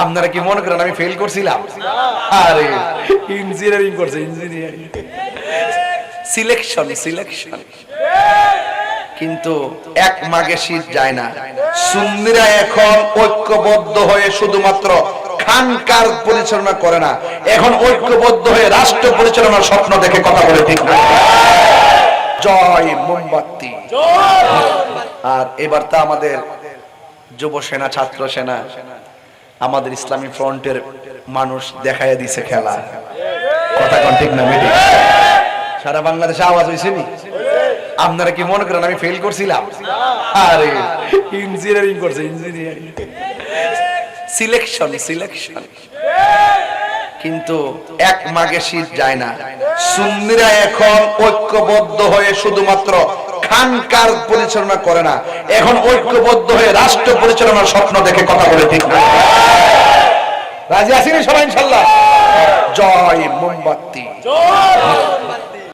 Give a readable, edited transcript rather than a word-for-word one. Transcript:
আপনারা কি মনে করেন আমি ফেল করছিলাম? আরে ইঞ্জিনিয়ারিং করছে, ইঞ্জিনিয়ারিং সিলেকশন। কিন্তু এক মাঘে শীত যায় না। সুন্নিরা এখন ঐক্যবদ্ধ হয়ে শুধুমাত্র খানকার পরিচালনা করে না, এখন ঐক্যবদ্ধ হয়ে রাষ্ট্র পরিচালনার স্বপ্ন দেখে কথা বলে, ঠিক না? জয় মোমবাতি। আর এবার তা আমাদের যুব সেনা, ছাত্র সেনা, আমাদের ইসলামী ফ্রন্টের মানুষ দেখাইয়া দিছে খেলা। কথা কোন ঠিক না? সারা বাংলাদেশে আওয়াজ হয়েছে নি? আপনারা কি মনে করেন আমি ফেল করছিলাম? আরে ইঞ্জিনিয়ারিং করছে, ইঞ্জিনিয়ারিং সিলেকশন। কিন্তু এক মাঘে শীত যায় না। সুন্নিরা এখন ঐক্যবদ্ধ হয়ে শুধুমাত্র খানকার পরিচালনা করে না, এখন ঐক্যবদ্ধ হয়ে রাষ্ট্র পরিচালনার স্বপ্ন দেখে কথা বলে, ঠিক না? রাজি আছেন সবাই ইনশাআল্লাহ? জয় মোমবাতি।